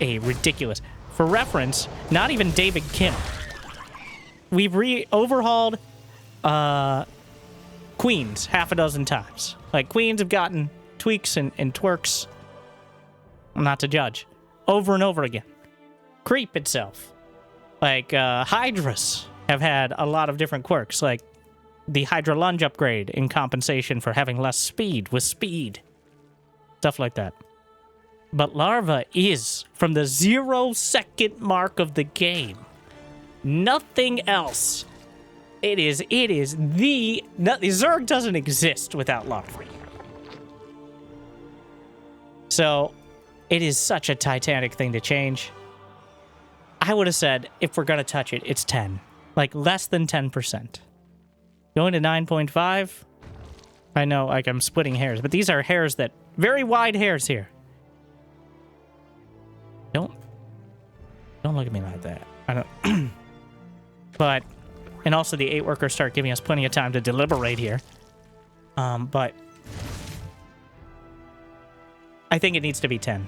a ridiculous. For reference, not even David Kim. We've overhauled queens half a dozen times. Like, queens have gotten tweaks and twerks, not to judge, over and over again. Creep itself. Like, Hydras have had a lot of different quirks, like the Hydra Lunge upgrade in compensation for having less speed with speed. Stuff like that. But Larva is, from the 0-second mark of the game, nothing else. Zerg doesn't exist without Larva. So, it is such a titanic thing to change. I would have said, if we're going to touch it, it's 10. Like, less than 10%. Going to 9.5? I know, like, I'm splitting hairs, but these are hairs that... Very wide hairs here. Don't look at me like that. I don't... But... And also the 8-workers start giving us plenty of time to deliberate here. But... I think it needs to be 10.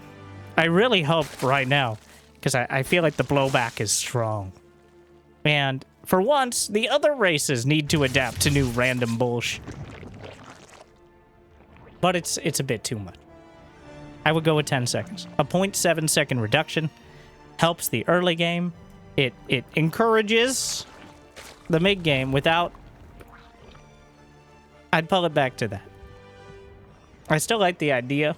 I really hope right now, because I feel like the blowback is strong. And for once, the other races need to adapt to new random bullshit. But it's a bit too much. I would go with 10 seconds. A 0.7 second reduction helps the early game. It encourages the mid game without... I'd pull it back to that. I still like the idea.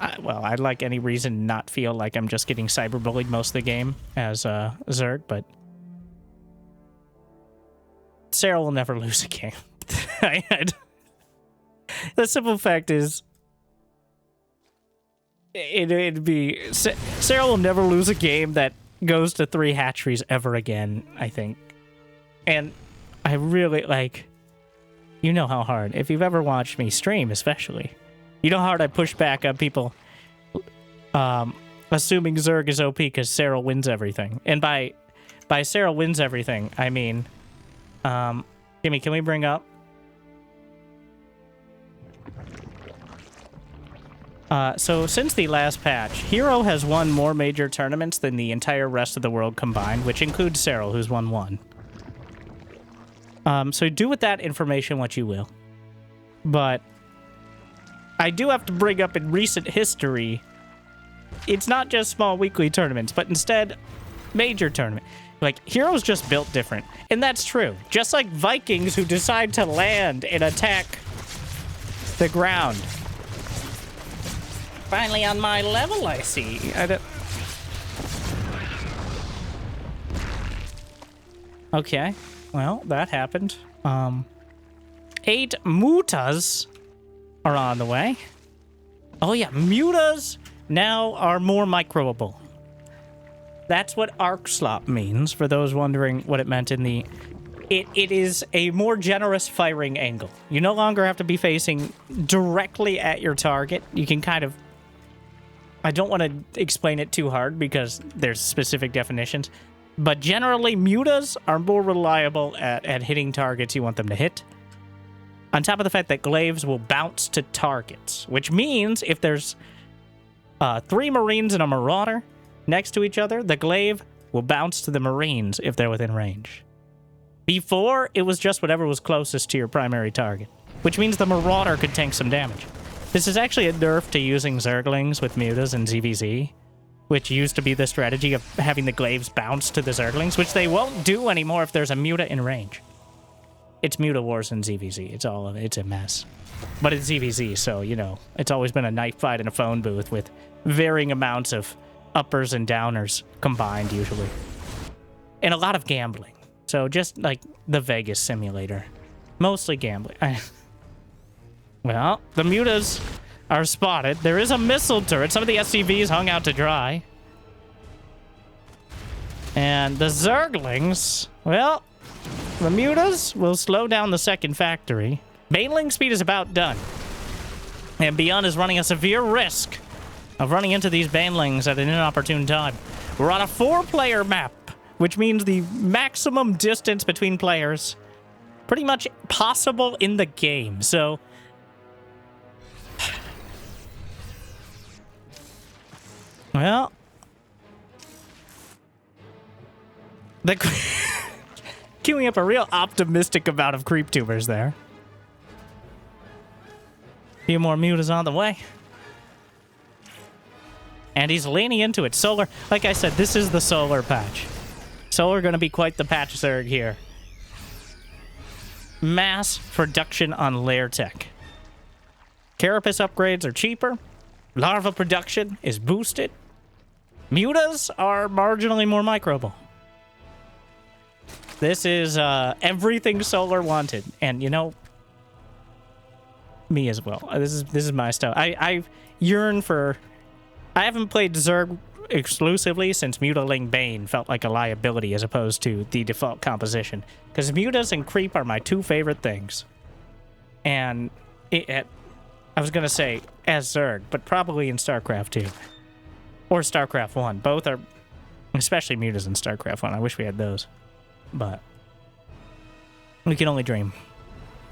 I'd like any reason to not feel like I'm just getting cyberbullied most of the game as Zerg, but Sarah will never lose a game. The simple fact is, it'd be... Sarah will never lose a game that goes to 3 hatcheries ever again, I think. And I really, like... You know how hard, if you've ever watched me stream especially, you know how hard I push back on people assuming Zerg is OP because Sarah wins everything. And by Sarah wins everything, I mean... Jimmy, can we bring up... So since the last patch, Hero has won more major tournaments than the entire rest of the world combined, which includes Cyril, who's won 1. So do with that information what you will. But I do have to bring up in recent history, it's not just small weekly tournaments, but instead major tournament. Like, Heroes just built different. And that's true. Just like Vikings who decide to land and attack the ground. Finally on my level, I see. Okay. Well, that happened. 8 mutas are on the way. Oh yeah, mutas now are more microable. That's what arc slop means, for those wondering what it meant in the... It is a more generous firing angle. You no longer have to be facing directly at your target. You can kind of... I don't want to explain it too hard because there's specific definitions. But generally, mutas are more reliable at hitting targets you want them to hit. On top of the fact that glaives will bounce to targets, which means if there's 3 Marines and a Marauder next to each other, the glaive will bounce to the Marines if they're within range. Before, it was just whatever was closest to your primary target, which means the Marauder could tank some damage. This is actually a nerf to using Zerglings with mutas and ZVZ, which used to be the strategy of having the glaives bounce to the Zerglings, which they won't do anymore if there's a muta in range. It's muta wars in ZVZ. It's a mess. But it's ZVZ, so, you know, it's always been a knife fight in a phone booth with varying amounts of uppers and downers combined, usually. And a lot of gambling. So just like the Vegas simulator. Mostly gambling. Well, the mutas are spotted. There is a missile turret. Some of the SCVs hung out to dry. And the Zerglings, well, the mutas will slow down the second factory. Baneling speed is about done. And Beyond is running a severe risk of running into these Banelings at an inopportune time. We're on a 4-player map, which means the maximum distance between players pretty much possible in the game. So well, the queuing up a real optimistic amount of creep tubers there. A few more mutas on the way. And he's leaning into it. Solar, like I said, this is the solar patch. Solar going to be quite the patch Zerg here. Mass production on lair tech. Carapace upgrades are cheaper. Larva production is boosted. Mutas are marginally more microable. This is everything Solar wanted. And, you know, me as well. This is my style. I yearn for... I haven't played Zerg exclusively since Mutaling Bane felt like a liability as opposed to the default composition. Because mutas and creep are my 2 favorite things. And I was going to say as Zerg, but probably in StarCraft 2. Or StarCraft 1. Both are, especially mutas in StarCraft 1. I wish we had those. But we can only dream.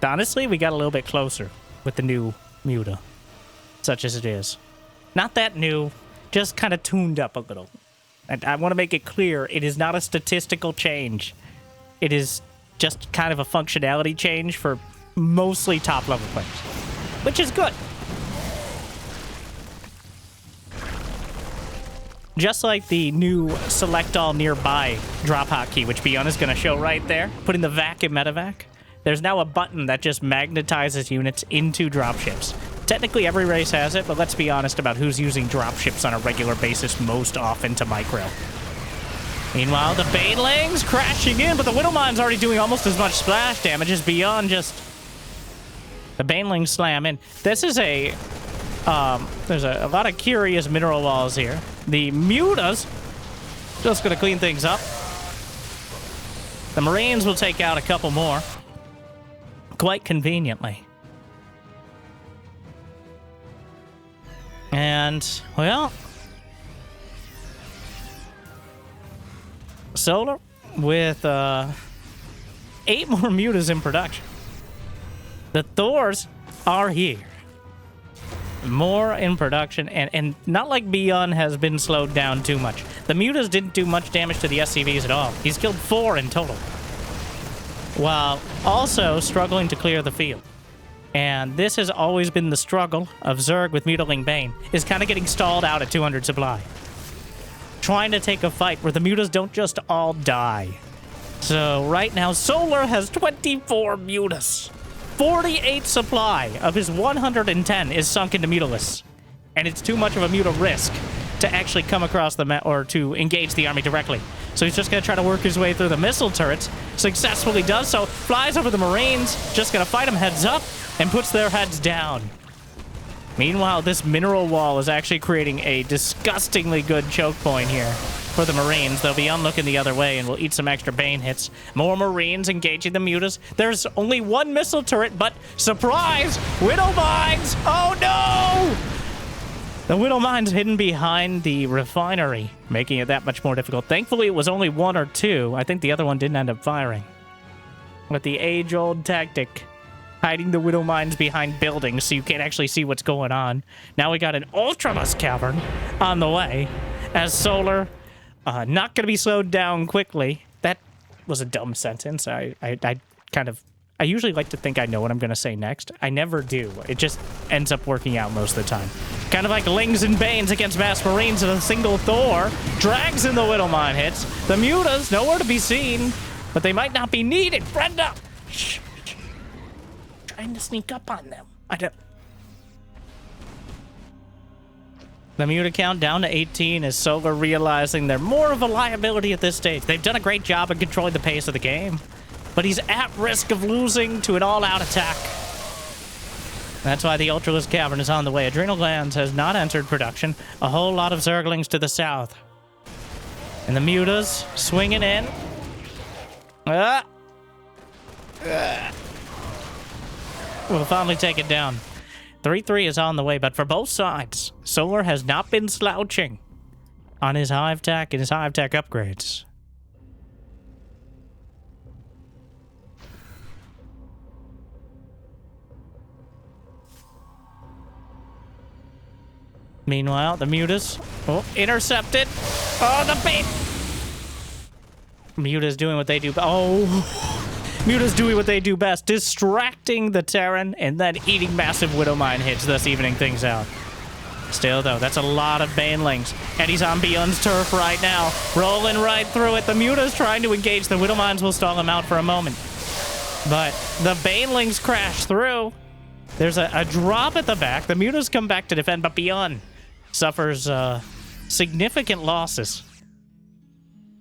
Honestly, we got a little bit closer with the new muta, such as it is. Not that new, just kind of tuned up a little. And I want to make it clear, it is not a statistical change. It is just kind of a functionality change for mostly top-level players, which is good. Just like the new Select All Nearby drop hotkey, which Beyond is going to show right there, putting the vac in medevac, there's now a button that just magnetizes units into dropships. Technically, every race has it, but let's be honest about who's using dropships on a regular basis most often to micro. Meanwhile, the Banelings crashing in, but the Widowmine's already doing almost as much splash damage as Beyond just... The Banelings slam in. This is a... there's a lot of curious mineral walls here. The Mutas just gonna clean things up. The Marines will take out a couple more. Quite conveniently. And, well... Solar with 8 more Mutas in production. The Thors are here. More in production, and not like Beyond has been slowed down too much. The Mutas didn't do much damage to the SCVs at all. He's killed 4 in total, while also struggling to clear the field. And this has always been the struggle of Zerg with Mutaling Bane, is kind of getting stalled out at 200 supply. Trying to take a fight where the Mutas don't just all die. So right now, Solar has 24 Mutas. 48 supply of his 110 is sunk into Mutalists. And it's too much of a Muta risk to actually come across the map or to engage the army directly. So he's just going to try to work his way through the missile turrets. Successfully does so. Flies over the Marines. Just going to fight them heads up and puts their heads down. Meanwhile, this mineral wall is actually creating a disgustingly good choke point here for the Marines. They'll be unlooking the other way and will eat some extra Bane hits. More Marines engaging the Mutas. There's only one missile turret, but surprise! Widow Mines! Oh no! The Widow Mines hidden behind the refinery, making it that much more difficult. Thankfully, it was only 1 or 2. I think the other one didn't end up firing. With the age-old tactic. Hiding the Widow Mines behind buildings so you can't actually see what's going on. Now we got an Ultramus Cavern on the way. As Solar, not going to be slowed down quickly. That was a dumb sentence. I usually like to think I know what I'm going to say next. I never do. It just ends up working out most of the time. Kind of like Lings and Banes against Mass Marines and a single Thor. Drags in the Widow Mine hits. The Mutas, nowhere to be seen. But they might not be needed. Brenda! Shh. Trying to sneak up on them. I don't... The Muta count down to 18 as Solar realizing they're more of a liability at this stage. They've done a great job of controlling the pace of the game, but he's at risk of losing to an all-out attack. That's why the Ultraless Cavern is on the way. Adrenal Glands has not entered production. A whole lot of Zerglings to the south. And the Mutas swinging in. We'll finally take it down. 3-3 is on the way, but for both sides, Solar has not been slouching on his Hive Tech and his Hive Tech upgrades. Meanwhile, the Mutas... Oh, intercepted. Oh, the bait! Muta's doing what they do... Oh... Muta's doing what they do best, distracting the Terran and then eating massive Widowmine hits, thus evening things out. Still, though, that's a lot of Banelings. And he's on Beyond's turf right now, rolling right through it. The Muta's trying to engage. The Widowmines will stall him out for a moment. But the Banelings crash through. There's a drop at the back. The Mutas come back to defend, but Beyond suffers significant losses.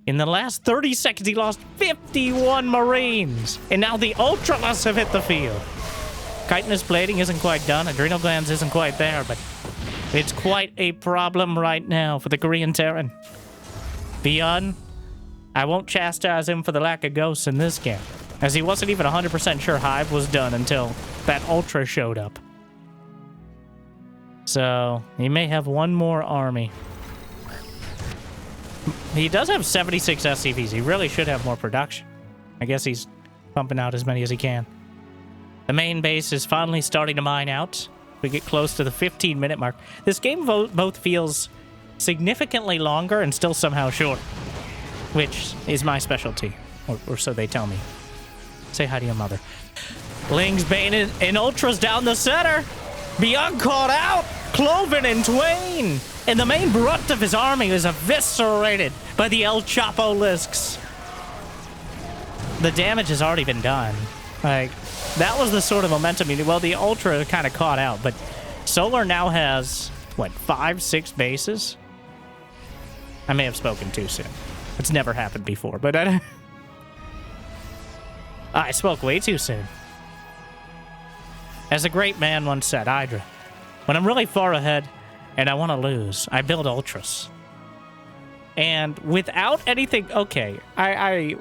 In the last 30 seconds, he lost 51 Marines. And now the Ultraless have hit the field. Chitinous plating isn't quite done. Adrenal Glands isn't quite there, but it's quite a problem right now for the Korean Terran. Beyond, I won't chastise him for the lack of ghosts in this game, as he wasn't even 100% sure Hive was done until that Ultra showed up. So, he may have one more army. He does have 76 SCVs. He really should have more production. I guess he's pumping out as many as he can. The main base is finally starting to mine out. We get close to the 15-minute mark. This game both feels significantly longer and still somehow short, which is my specialty, or so they tell me. Say hi to your mother. Lings, Bane, and Ultras down the center. Beyond caught out, cloven in twain, and the main brunt of his army is eviscerated by the El Chapo Lisks. The damage has already been done. Like, that was the sort of momentum. Well, the Ultra kind of caught out, but Solar now has, what, 5, 6 bases? I may have spoken too soon. It's never happened before, but I spoke way too soon. As a great man once said, Hydra, when I'm really far ahead and I want to lose, I build Ultras. And without anything, okay, I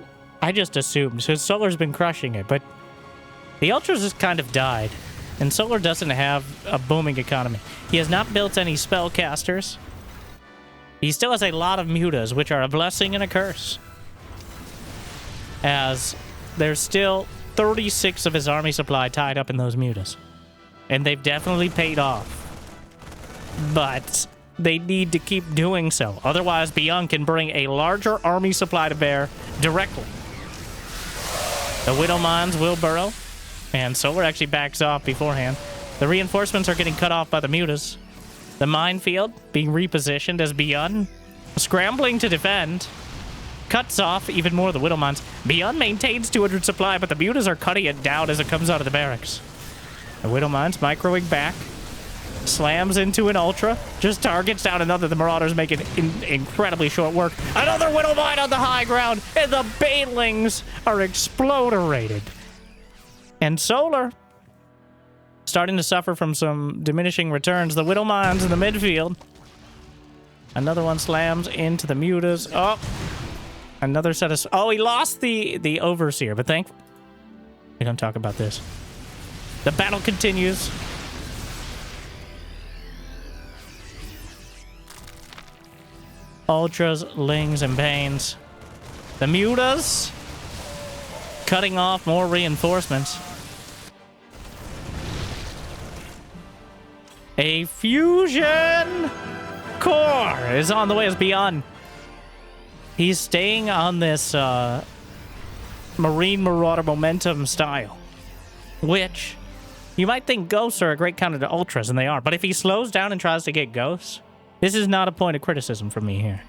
just assumed, so Solar's been crushing it, but the Ultras has kind of died, and Solar doesn't have a booming economy. He has not built any spellcasters. He still has a lot of mutas, which are a blessing and a curse, as there's still 36 of his army supply tied up in those mutas, and they've definitely paid off, but they need to keep doing so. Otherwise, Beyond can bring a larger army supply to bear directly. The Widow Mines will burrow, and Solar actually backs off beforehand. The reinforcements are getting cut off by the mutas. The minefield being repositioned as Beyond, scrambling to defend, cuts off even more of the Widow Mines. Beyond maintains 200 supply, but the mutas are cutting it down as it comes out of the barracks. The Widow Mines microing back, slams into an Ultra, just targets down another. The Marauders make it incredibly short work. Another Widow Mine on the high ground, and the Banelings are exploderated. And Solar starting to suffer from some diminishing returns. The Widow Mines in the midfield. Another one slams into the mutas. Oh, another set of... Oh, he lost the Overseer, but thankfully we don't talk about this. The battle continues. Ultras, Lings, and Banes. The mutas cutting off more reinforcements. A fusion core is on the way as Beyond. He's staying on this Marine Marauder momentum style, which you might think ghosts are a great counter to Ultras, and they are. But if he slows down and tries to get ghosts, this is not a point of criticism from me here.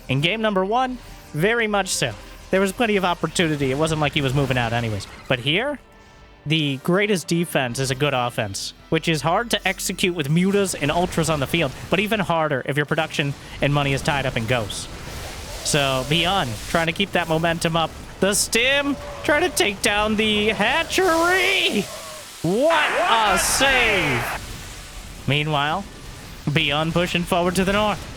In game number 1, very much so. There was plenty of opportunity. It wasn't like he was moving out anyways. But here, the greatest defense is a good offense, which is hard to execute with mutas and Ultras on the field, but even harder if your production and money is tied up in ghosts. So, Beyond, trying to keep that momentum up. The Stim, trying to take down the hatchery! What a save! Meanwhile, Beyond pushing forward to the north.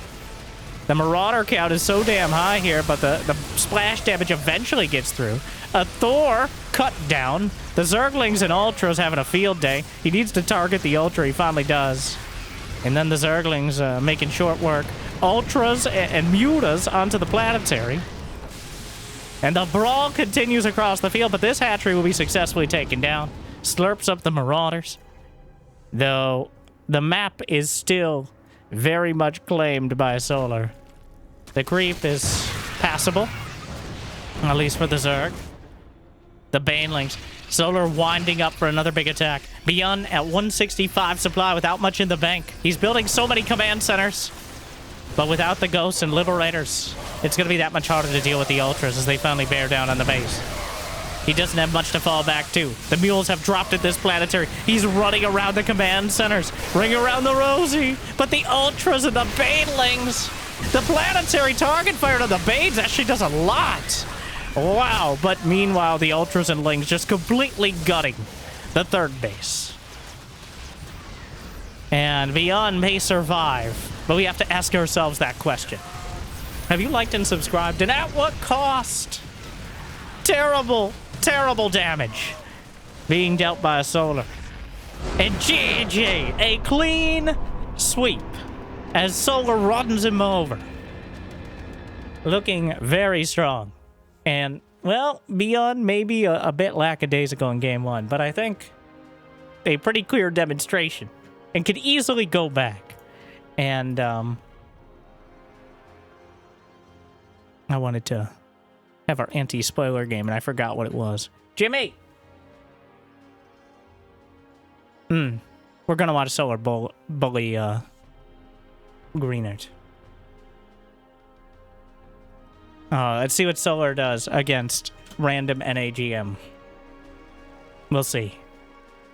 The Marauder count is so damn high here, but the splash damage eventually gets through. A Thor cut down. The Zerglings and Ultras having a field day. He needs to target the Ultra. He finally does. And then the Zerglings making short work. Ultras and Mutas onto the planetary. And the brawl continues across the field, but this hatchery will be successfully taken down. Slurps up the Marauders. Though the map is still very much claimed by Solar. The creep is passable, at least for the Zerg. The Banelings. Solar winding up for another big attack. Beyond at 165 supply without much in the bank. He's building so many command centers. But without the Ghosts and Liberators, it's going to be that much harder to deal with the Ultras as they finally bear down on the base. He doesn't have much to fall back to. The mules have dropped at this planetary. He's running around the command centers. Ring around the rosy. But the Ultras and the Banelings. The planetary target fire to the Banes actually does a lot. Wow. But meanwhile, the Ultras and Lings just completely gutting the third base. And Beyond may survive. But we have to ask ourselves that question. Have you liked and subscribed? And at what cost? Terrible, terrible damage being dealt by a Solar. And GG, a clean sweep as Solar runs him over. Looking very strong. And, well, Beyond maybe a bit lackadaisical in game 1, but I think a pretty clear demonstration and could easily go back and I wanted to have our anti-spoiler game, and I forgot what it was. Jimmy! We're gonna watch Solar Bully, Greenert. Let's see what Solar does against random NAGM. We'll see.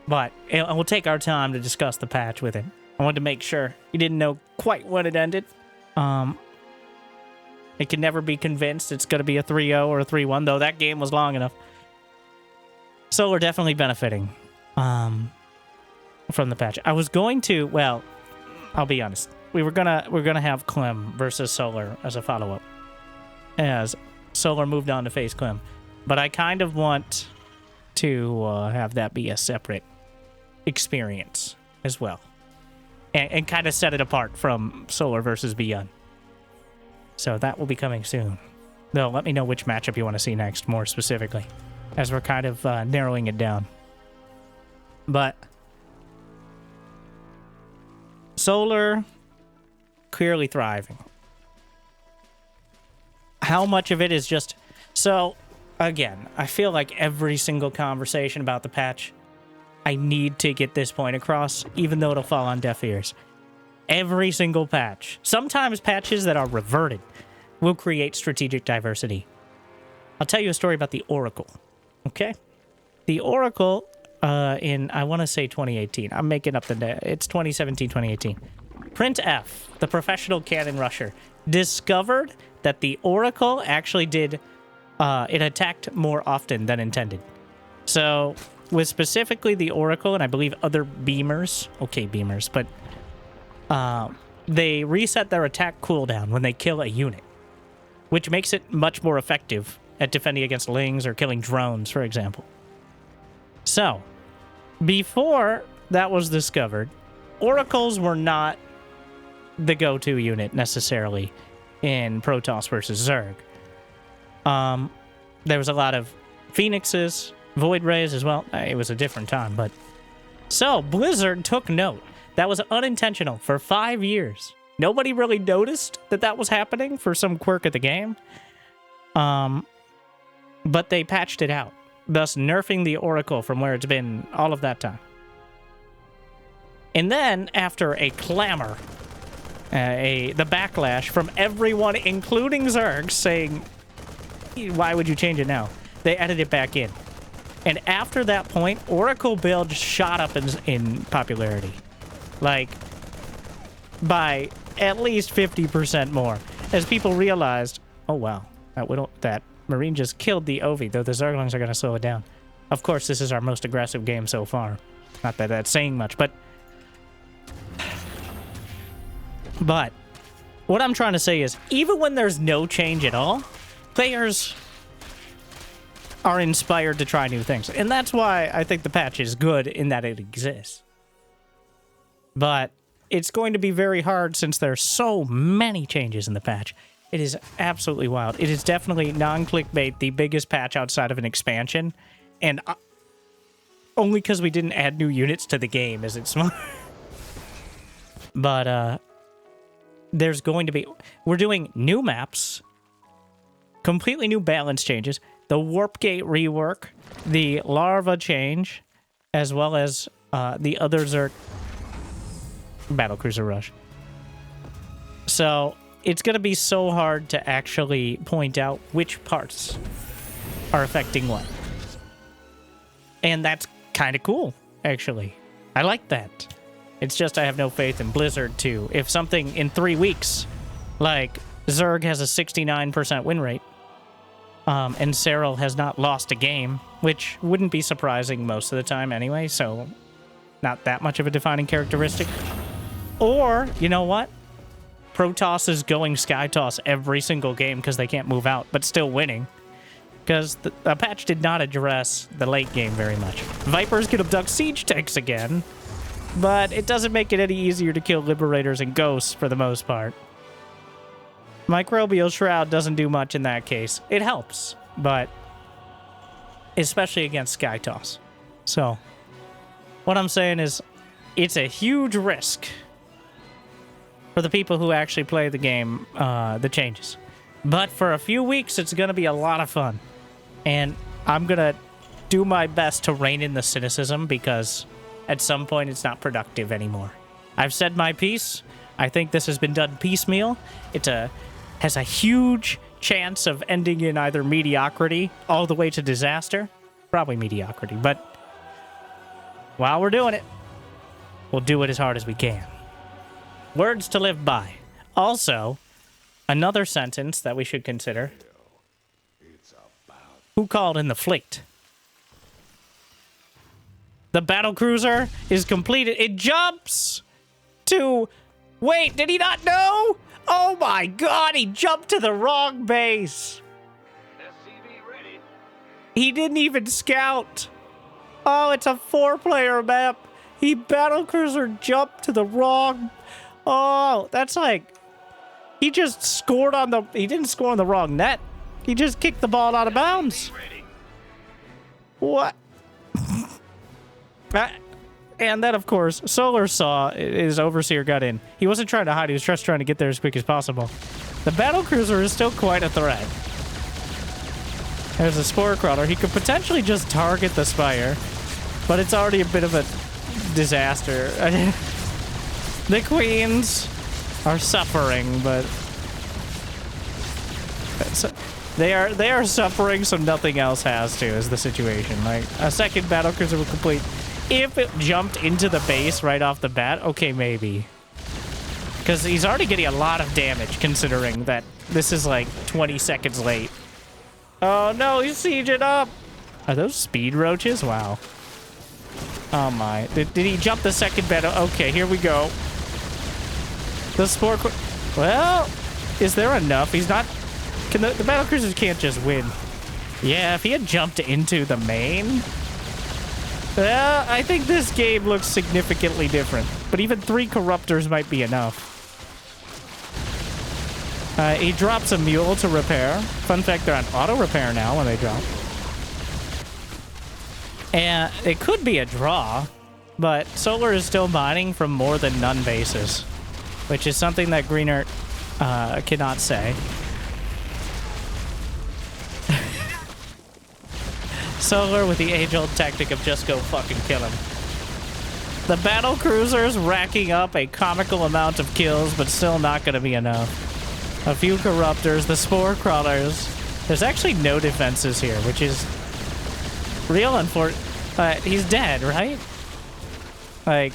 But we'll take our time to discuss the patch with him. I wanted to make sure he didn't know quite when it ended. It can never be convinced it's going to be a 3-0 or a 3-1, though that game was long enough. So we're definitely benefiting from the patch. I was going to, well, I'll be honest. We're gonna have Clem versus Solar as a follow-up, as Solar moved on to face Clem. But I kind of want to have that be a separate experience as well, and kind of set it apart from Solar versus Beyond. So that will be coming soon. Though, let me know which matchup you want to see next, more specifically, as we're kind of narrowing it down. But Solar, clearly thriving. How much of it is just... So, again, I feel like every single conversation about the patch, I need to get this point across, even though it'll fall on deaf ears. Every single patch, sometimes patches that are reverted, will create strategic diversity. I'll tell you a story about the Oracle, okay? The Oracle, in, I want to say 2018. I'm making up it's 2017, 2018. Print F, the professional cannon rusher, discovered that the Oracle actually did, it attacked more often than intended. So, with specifically the Oracle, and I believe other beamers, okay, beamers, but they reset their attack cooldown when they kill a unit, which makes it much more effective at defending against lings or killing drones, for example. So, before that was discovered, Oracles were not the go-to unit necessarily in Protoss versus Zerg. There was a lot of Phoenixes, Void Rays as well. It was a different time, but... So, Blizzard took note. That was unintentional for 5 years. Nobody really noticed that that was happening for some quirk of the game. But they patched it out, thus nerfing the Oracle from where it's been all of that time. And then, after a clamor, the backlash from everyone, including Zerg, saying, why would you change it now? They added it back in. And after that point, Oracle build shot up in popularity. Like, by at least 50% more. As people realized, oh wow, that Marine just killed the Ovi, though the Zerglings are going to slow it down. Of course, this is our most aggressive game so far. Not that that's saying much, but... But, what I'm trying to say is, even when there's no change at all, players are inspired to try new things. And that's why I think the patch is good in that it exists. But it's going to be very hard since there's so many changes in the patch. It is absolutely wild. It is definitely non-clickbait, the biggest patch outside of an expansion. And only because we didn't add new units to the game is it small. But there's going to be... We're doing new maps, completely new balance changes, the Warpgate rework, the Larva change, as well as the other Zerg Battlecruiser Rush. So it's going to be so hard to actually point out which parts are affecting what. And that's kind of cool, actually. I like that. It's just I have no faith in Blizzard to, if something in 3 weeks, like Zerg has a 69% win rate, and Cyril has not lost a game, which wouldn't be surprising most of the time anyway, so not that much of a defining characteristic. Or, you know what? Protoss is going Skytoss every single game because they can't move out, but still winning. Because the patch did not address the late game very much. Vipers can abduct siege tanks again, but it doesn't make it any easier to kill Liberators and Ghosts for the most part. Microbial Shroud doesn't do much in that case. It helps, but especially against Skytoss. So, what I'm saying is, it's a huge risk for the people who actually play the game, the changes. But for a few weeks, it's going to be a lot of fun. And I'm going to do my best to rein in the cynicism because at some point it's not productive anymore. I've said my piece. I think this has been done piecemeal. Has a huge chance of ending in either mediocrity all the way to disaster. Probably mediocrity, but while we're doing it, we'll do it as hard as we can. Words to live by. Also, another sentence that we should consider. Who called in the fleet? The battlecruiser is completed. It jumps to... Wait, did he not know? Oh my god, he jumped to the wrong base. SCV ready. He didn't even scout. Oh, it's a 4-player map. He battlecruiser jumped to the wrong... Oh, that's like... He just scored on the... He didn't score on the wrong net. He just kicked the ball out of bounds. What? And then, of course, Solar saw his Overseer got in. He wasn't trying to hide. He was just trying to get there as quick as possible. The battlecruiser is still quite a threat. There's a Spore Crawler. He could potentially just target the Spire, but it's already a bit of a disaster. The Queens are suffering, but... They are suffering, so nothing else has to, is the situation. Like, a second battlecruiser will complete... If it jumped into the base right off the bat, okay, maybe. Because he's already getting a lot of damage, considering that this is like 20 seconds late. Oh no, he's sieging up! Are those speed roaches? Wow. Oh my. Did he jump the second battle? Okay, here we go. The Spore... Well, is there enough? He's not... Can the battlecruisers can't just win. Yeah, if he had jumped into the main... Well, I think this game looks significantly different. But even 3 Corruptors might be enough. He drops a Mule to repair. Fun fact, they're on auto-repair now when they drop. And it could be a draw, but Solar is still mining from more than none bases, which is something that Greenert cannot say. Solar with the age-old tactic of just go fucking kill him. The battle cruisers racking up a comical amount of kills, but still not going to be enough. A few Corruptors, the Spore Crawlers. There's actually no defenses here, which is real unfortunate. He's dead, right? Like...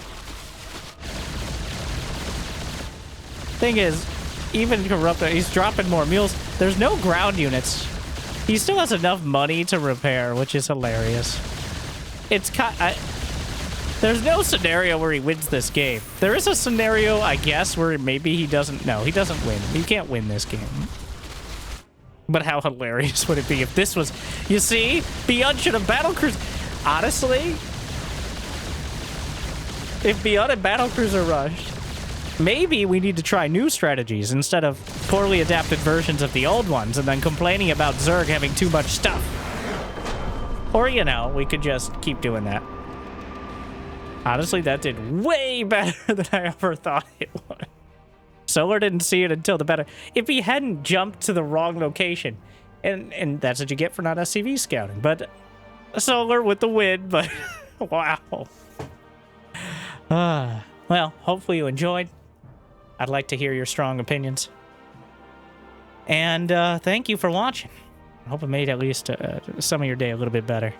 Thing is, even Corruptor, he's dropping more mules. There's no ground units. He still has enough money to repair, which is hilarious. It's there's no scenario where he wins this game. There is a scenario, I guess, where maybe he doesn't... No, he doesn't win. He can't win this game. But how hilarious would it be if this was... You see? Beyond should have battlecruiser... Honestly? If Beyond and battlecruiser rushed... Maybe we need to try new strategies instead of poorly adapted versions of the old ones and then complaining about Zerg having too much stuff. Or, you know, we could just keep doing that. Honestly, that did way better than I ever thought it would. Solar didn't see it until the better. If he hadn't jumped to the wrong location, and that's what you get for not SCV scouting. But Solar with the win, but wow. Well, hopefully you enjoyed. I'd like to hear your strong opinions. And thank you for watching. I hope it made at least some of your day a little bit better.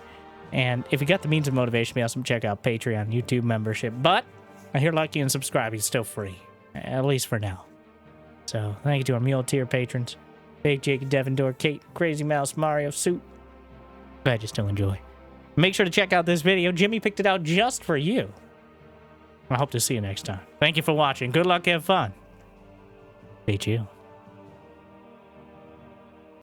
And if you got the means of motivation, be awesome, check out Patreon, YouTube membership. But I hear like you and subscribe. He's still free, at least for now. So thank you to our Mule Tier patrons. Big Jake, Devendor, Kate, Crazy Mouse, Mario, Suit. Glad you still enjoy. Make sure to check out this video. Jimmy picked it out just for you. I hope to see you next time. Thank you for watching. Good luck, have fun. Be chill.